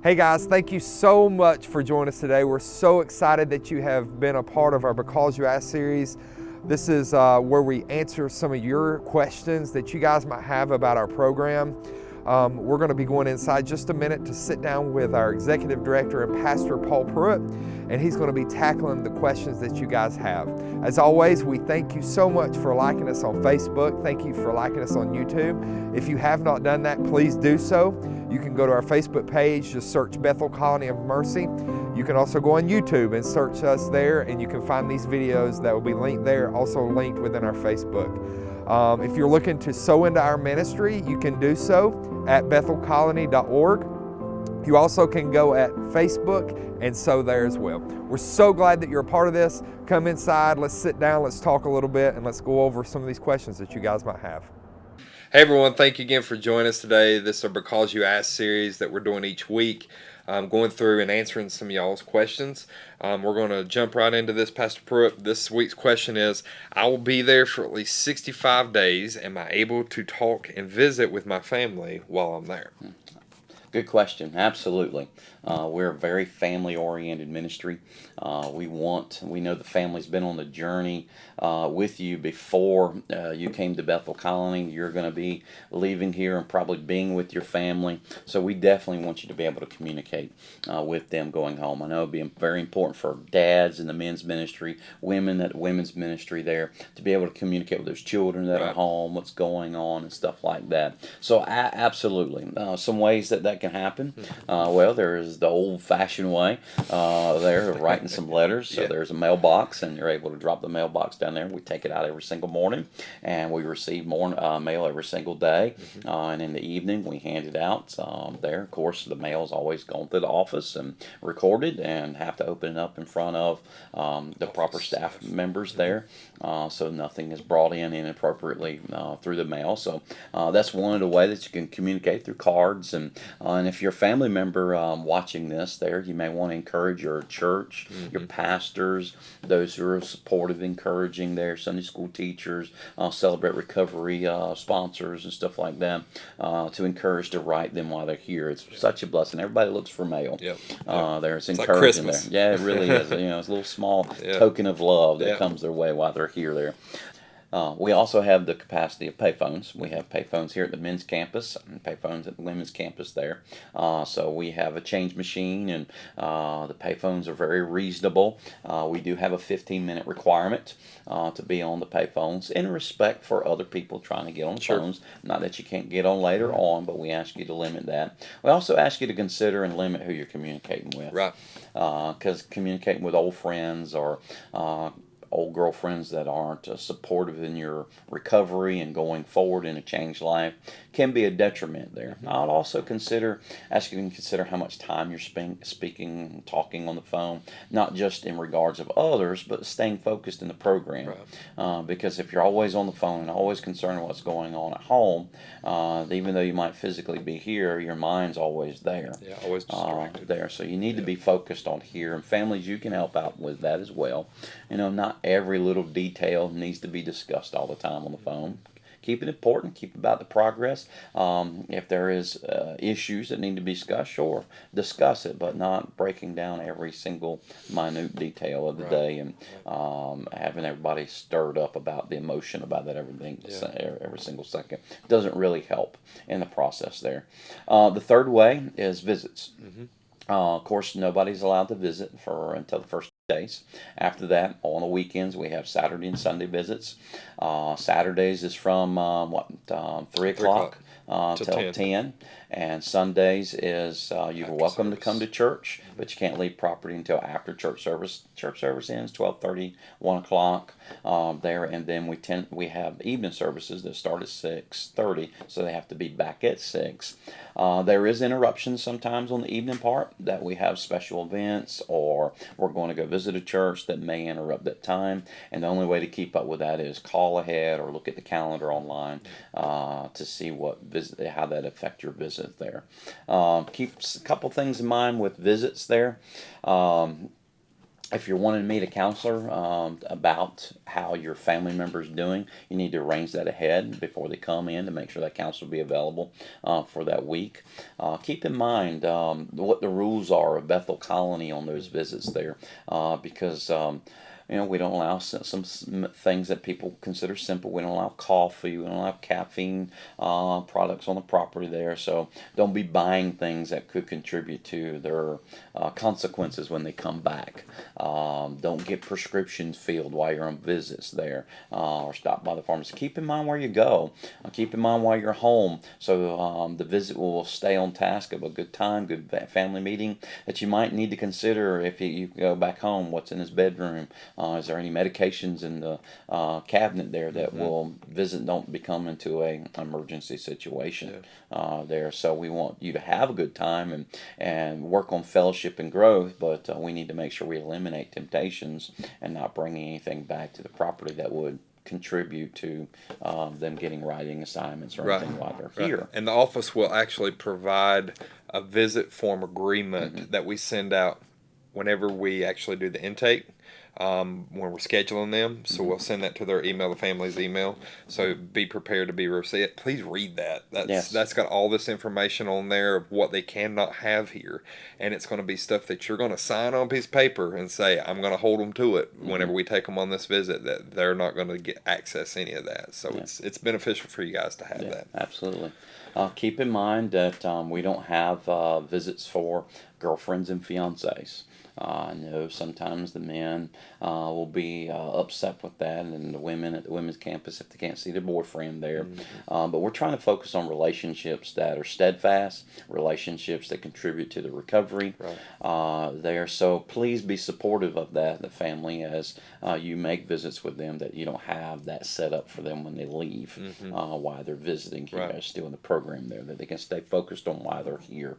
Hey guys, thank you so much for joining us today. We're so excited that you have been a part of our Because You Asked series. This is where we answer some of your questions that you guys might have about our program. We're going to be going inside just a minute to sit down with our executive director and pastor, Paul Pruitt, and he's going to be tackling the questions that you guys have. As always, we thank you so much for liking us on Facebook. Thank you for liking us on YouTube. If you have not done that, please do so. You can go to our Facebook page, just search Bethel Colony of Mercy. You can also go on YouTube and search us there, and you can find these videos that will be linked there, also linked within our Facebook. If you're looking to sow into our ministry, you can do so at bethelcolony.org. You also can go at Facebook and sow there as well. We're so glad that you're a part of this. Come inside, let's sit down, let's talk a little bit, and let's go over some of these questions that you guys might have. Hey everyone, thank you again for joining us today. This is a Because You Asked series that we're doing each week, going through and answering some of y'all's questions. We're going to jump right into this, Pastor Pruitt. This week's question is, I will be there for at least 65 days. Am I able to talk and visit with my family while I'm there? Good question. Absolutely. We're a very family-oriented ministry. We know the family's been on the journey with you before you came to Bethel Colony. You're going to be leaving here and probably being with your family. So we definitely want you to be able to communicate with them going home. I know it'd be very important for dads in the men's ministry, women at the women's ministry there, to be able to communicate with those children that are home, what's going on and stuff like that. So absolutely. Some ways that can happen. Well, there's the old-fashioned way there of writing some letters. So there's a mailbox, and you're able to drop the mailbox down there. We take it out every single morning, and we receive more mail every single day. And in the evening, we hand it out there. Of course, the mail is always going through the office and recorded, and have to open it up in front of the proper staff members there, so nothing is brought in inappropriately through the mail. So that's one of the ways that you can communicate through cards. And if you're a family member watching this there, you may want to encourage your church, your pastors, those who are supportive, encouraging their Sunday school teachers, Celebrate Recovery sponsors and stuff like that, to encourage to write them while they're here. It's such a blessing. Everybody looks for mail. There, it's encouraging like there. Yeah, it really is. It's a little small token of love that comes their way while they're here there. We also have the capacity of payphones. We have payphones here at the men's campus and payphones at the women's campus there. So we have a change machine, and the payphones are very reasonable. We do have a 15-minute requirement to be on the payphones in respect for other people trying to get on the phones. Not that you can't get on later on, but we ask you to limit that. We also ask you to consider and limit who you're communicating with. Right. Because communicating with old friends or old girlfriends that aren't supportive in your recovery and going forward in a changed life can be a detriment there. I'd also ask you to consider how much time you're speaking, talking on the phone, not just in regards of others, but staying focused in the program. Because if you're always on the phone and always concerned with what's going on at home, even though you might physically be here, your mind's always there. Yeah, always distracted. There. So you need to be focused on here. And families, you can help out with that as well. Not every little detail needs to be discussed all the time on the phone. Keep it important. Keep about the progress. If there is issues that need to be discussed, sure, discuss it, but not breaking down every single minute detail of the day and having everybody stirred up about the emotion about that every single second. Doesn't really help in the process there. The third way is visits. Of course, nobody's allowed to visit until the first days. After that, on the weekends, we have Saturday and Sunday visits. Saturdays is from 3 o'clock till 10. And Sundays is you're welcome to come to church, but you can't leave property until after church service. Church service ends 12:30, 1 o'clock there, and then we have evening services that start at 6:30, so they have to be back at 6. There is interruptions sometimes on the evening part that we have special events, or we're going to go visit a church that may interrupt that time, and the only way to keep up with that is call ahead or look at the calendar online to see how that affect your visit there. Keep a couple things in mind with visits there. if you're wanting to meet a counselor about how your family member's doing, you need to arrange that ahead before they come in to make sure that counselor will be available for that week. Keep in mind what the rules are of Bethel Colony on those visits there, because we don't allow some things that people consider simple. We don't allow coffee. We don't allow caffeine products on the property there. So don't be buying things that could contribute to their consequences when they come back. Don't get prescriptions filled while you're on visits there, or stop by the pharmacy. Keep in mind where you go. Keep in mind while you're home, so the visit will stay on task of a good time, good family meeting that you might need to consider if you go back home. What's in his bedroom? Is there any medications in the cabinet there that will don't become into a emergency situation there? So we want you to have a good time and work on fellowship and growth, but we need to make sure we eliminate temptations and not bringing anything back to the property that would contribute to them getting writing assignments or anything while they're here. And the office will actually provide a visit form agreement that we send out whenever we actually do the intake. When we're scheduling them, so we'll send that to their email, the family's email. So be prepared to be received. Please read that. That's got all this information on there of what they cannot have here, and it's going to be stuff that you're going to sign on a piece of paper and say, I'm going to hold them to it whenever we take them on this visit, that they're not going to get access any of that. So it's beneficial for you guys to have that. Absolutely. Keep in mind that we don't have visits for girlfriends and fiancés. I know sometimes the men will be upset with that, and the women at the women's campus if they can't see their boyfriend there. But we're trying to focus on relationships that are steadfast, relationships that contribute to the recovery there. So please be supportive of that, the family, as you make visits with them, that you don't have that set up for them when they leave while they're visiting. You guys still in the program there, that they can stay focused on why they're here.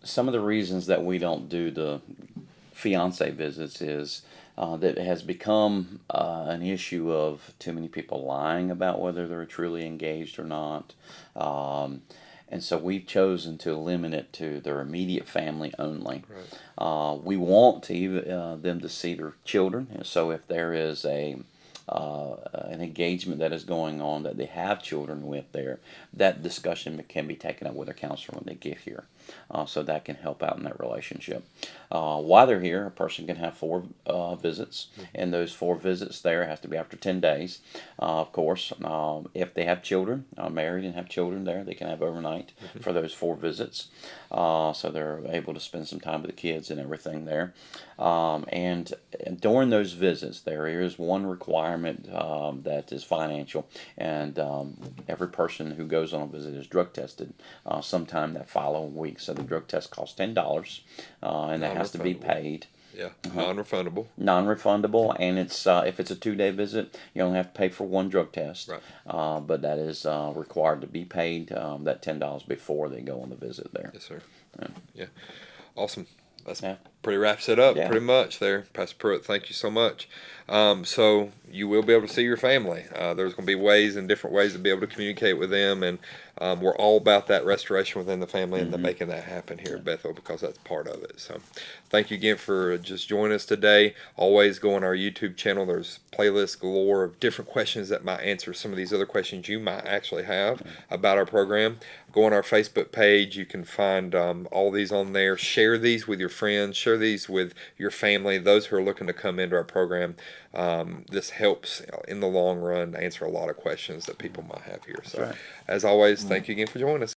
Some of the reasons that we don't do the fiance visits is that it has become an issue of too many people lying about whether they're truly engaged or not. And so we've chosen to limit it to their immediate family only. We want them to see their children. And so if there is an engagement that is going on that they have children with there, that discussion can be taken up with their counselor when they get here. So that can help out in that relationship. While they're here, a person can have 4 visits, and those 4 visits there has to be after 10 days. Of course, if they have children, married and have children there, they can have overnight for those 4 visits. So they're able to spend some time with the kids and everything there. And during those visits, there is one requirement that is financial, and every person who goes on a visit is drug tested sometime that following week. So the drug test costs $10, and that has to be paid. Non-refundable. Non-refundable, and it's if it's a 2-day visit, you only have to pay for 1 drug test. But that is required to be paid, that $10 before they go on the visit there. Yes, sir. Yeah. Awesome. That's pretty wraps it up pretty much there. Pastor Pruitt, thank you so much. So you will be able to see your family. There's going to be different ways to be able to communicate with them, and we're all about that restoration within the family and making that happen here at Bethel, because that's part of it. So thank you again for just joining us today. Always go on our YouTube channel. There's playlists galore of different questions that might answer some of these other questions you might actually have about our program. Go on our Facebook page. You can find all these on there. Share these with your friends. Share these with your family, those who are looking to come into our program. This helps in the long run to answer a lot of questions that people might have here. So, as always, thank you again for joining us.